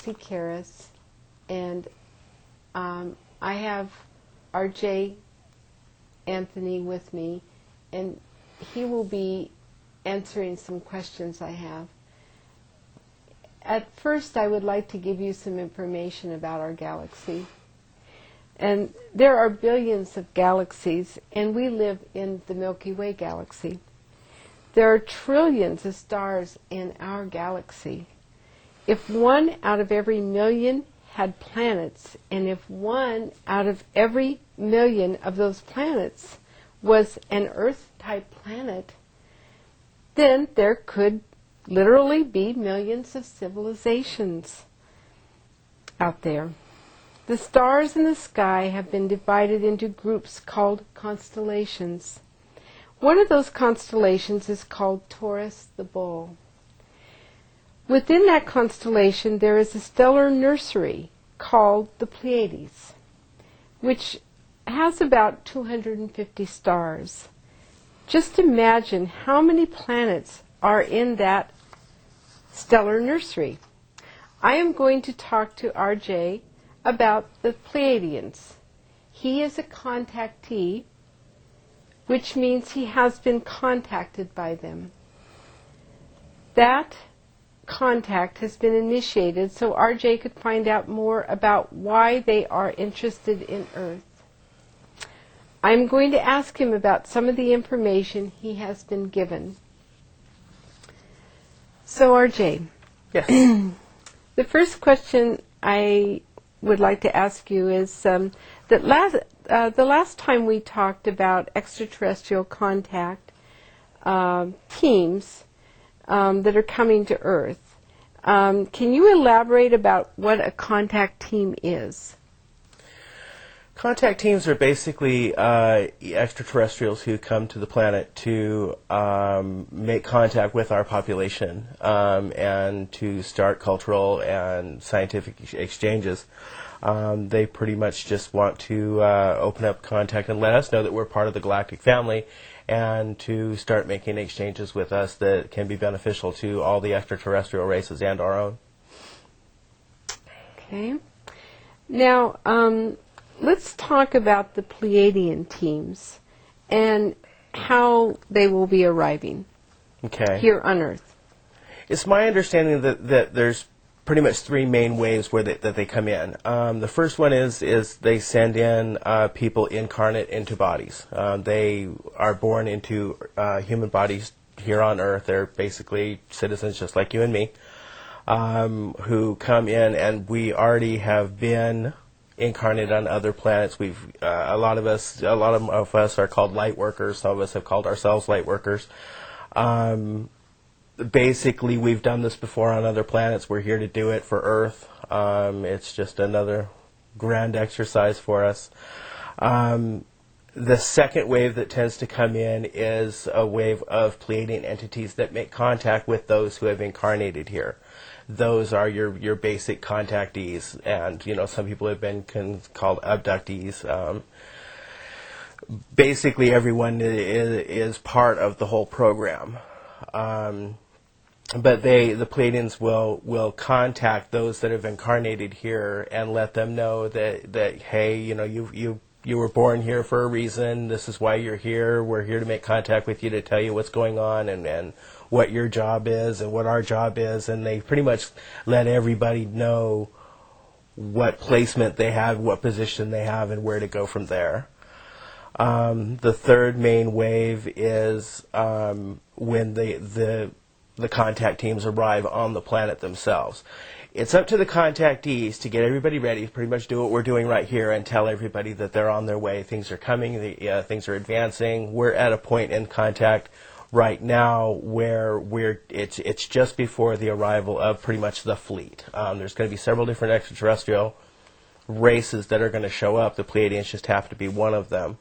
Dixie Caris, and I have R.J. Anthony with me, and he will be answering some questions I have. At first, I would like to give you some information about our galaxy. And there are billions of galaxies, and we live in the Milky Way galaxy. There are trillions of stars in our galaxy. If 1 out of every million had planets, and if 1 out of every million of those planets was an Earth-type planet, then there could literally be millions of civilizations out there. The stars in the sky have been divided into groups called constellations. One of those constellations is called Taurus the Bull. Within that constellation there is a stellar nursery called the Pleiades, which has about 250 stars. Just imagine how many planets are in that stellar nursery. I am going to talk to RJ about the Pleiadians. He is a contactee, which means he has been contacted by them. That contact has been initiated so RJ could find out more about why they are interested in Earth. I'm going to ask him about some of the information he has been given. So RJ, yes. The first question I would like to ask you is that the last time we talked about extraterrestrial contact teams that are coming to Earth. Can you elaborate about what a contact team is? Contact teams are basically extraterrestrials who come to the planet to make contact with our population and to start cultural and scientific exchanges. They pretty much just want to open up contact and let us know that we're part of the galactic family and to start making exchanges with us that can be beneficial to all the extraterrestrial races and our own. Okay. Now, let's talk about the Pleiadian teams and how they will be arriving here on Earth. It's my understanding that there's pretty much 3 main ways where that they come in. The first one is they send in people incarnate into bodies. They are born into human bodies here on Earth. They're basically citizens just like you and me who come in, and we already have been incarnate on other planets. We've a lot of us are called light workers. Some of us have called ourselves light workers. Basically, we've done this before on other planets. We're here to do it for Earth. It's just another grand exercise for us. The second wave that tends to come in is a wave of Pleiadian entities that make contact with those who have incarnated here. Those are your basic contactees, and some people have been called abductees. Basically, everyone is part of the whole program. But the Pleiadians will contact those that have incarnated here and let them know that hey, you were born here for a reason. This is why you're here. We're here to make contact with you to tell you what's going on and what your job is and what our job is. And they pretty much let everybody know what placement they have, what position they have, and where to go from there. The third main wave is when the contact teams arrive on the planet themselves. It's up to the contactees to get everybody ready, pretty much do what we're doing right here and tell everybody that they're on their way. Things are coming, things are advancing. We're at a point in contact right now where it's just before the arrival of pretty much the fleet. There's going to be several different extraterrestrial races that are going to show up. The Pleiadians just have to be one of them.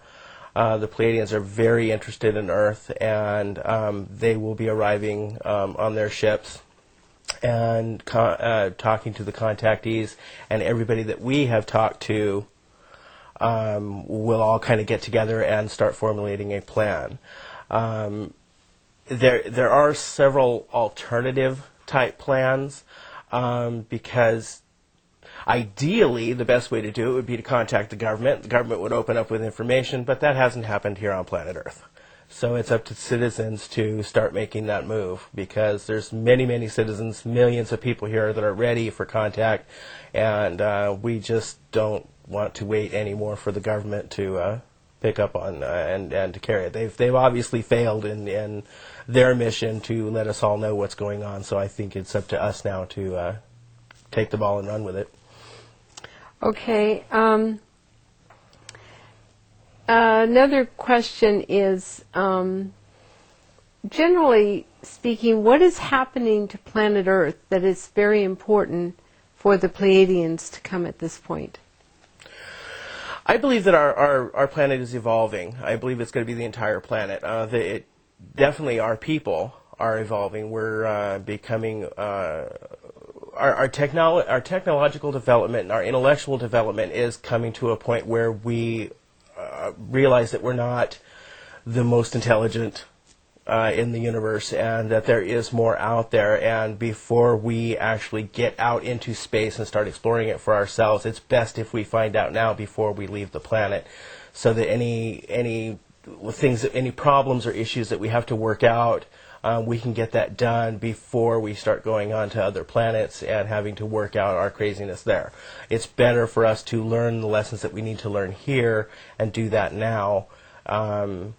The Pleiadians are very interested in Earth, and they will be arriving on their ships and talking to the contactees, and everybody that we have talked to will all kind of get together and start formulating a plan. There are several alternative type plans because Ideally, the best way to do it would be to contact the government. The government would open up with information, but that hasn't happened here on planet Earth. So it's up to citizens to start making that move, because there's many, many citizens, millions of people here that are ready for contact, and we just don't want to wait anymore for the government to pick up on and to carry it. They've obviously failed in their mission to let us all know what's going on, so I think it's up to us now to take the ball and run with it. Okay. Another question is, generally speaking, what is happening to planet Earth that is very important for the Pleiadians to come at this point? I believe that our planet is evolving. I believe it's going to be the entire planet. Definitely our people are evolving. We're becoming... Our technological development and our intellectual development is coming to a point where we realize that we're not the most intelligent in the universe, and that there is more out there. And before we actually get out into space and start exploring it for ourselves, it's best if we find out now before we leave the planet, so that any problems or issues that we have to work out, we can get that done before we start going on to other planets and having to work out our craziness there. It's better for us to learn the lessons that we need to learn here and do that now. And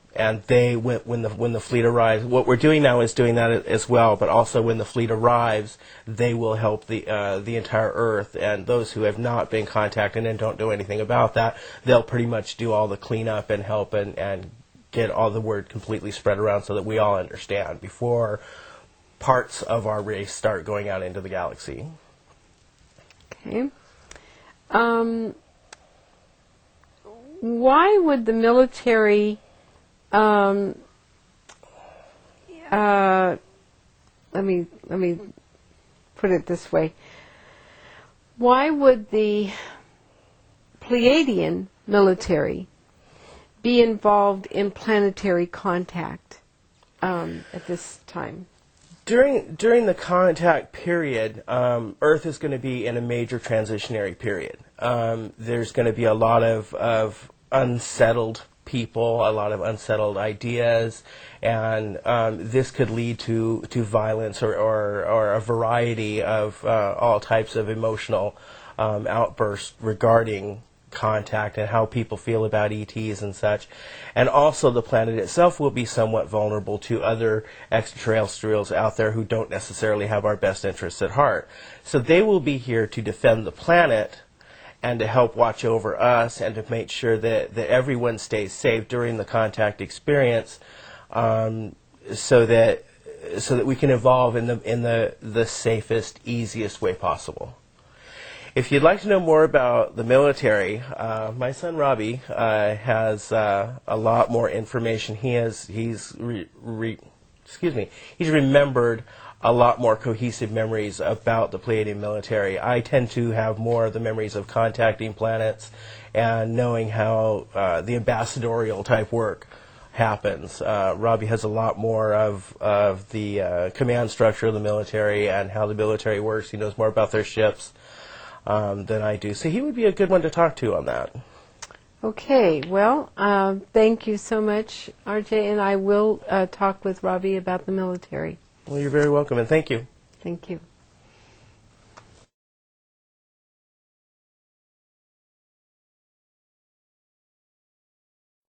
when the fleet arrives, what we're doing now is doing that as well. But also, when the fleet arrives, they will help the entire Earth. And those who have not been contacted and don't know anything about that, they'll pretty much do all the cleanup and help and get all the word completely spread around, so that we all understand before parts of our race start going out into the galaxy. Okay. Why would the military... let me put it this way. Why would the Pleiadian military be involved in planetary contact at this time? During the contact period, Earth is going to be in a major transitionary period. There's going to be a lot of unsettled people, a lot of unsettled ideas, and this could lead to violence or a variety of all types of emotional outbursts regarding contact and how people feel about ETs and such. And also, the planet itself will be somewhat vulnerable to other extraterrestrials out there who don't necessarily have our best interests at heart. So they will be here to defend the planet and to help watch over us and to make sure that everyone stays safe during the contact experience, so that we can evolve in the safest, easiest way possible. If you'd like to know more about the military, my son Robbie has a lot more information. He's remembered a lot more cohesive memories about the Pleiadian military. I tend to have more of the memories of contacting planets and knowing how the ambassadorial type work happens. Robbie has a lot more of the command structure of the military and how the military works. He knows more about their ships than I do. So he would be a good one to talk to on that. Okay, well, thank you so much, RJ, and I will talk with Robbie about the military. Well, you're very welcome, and thank you. Thank you.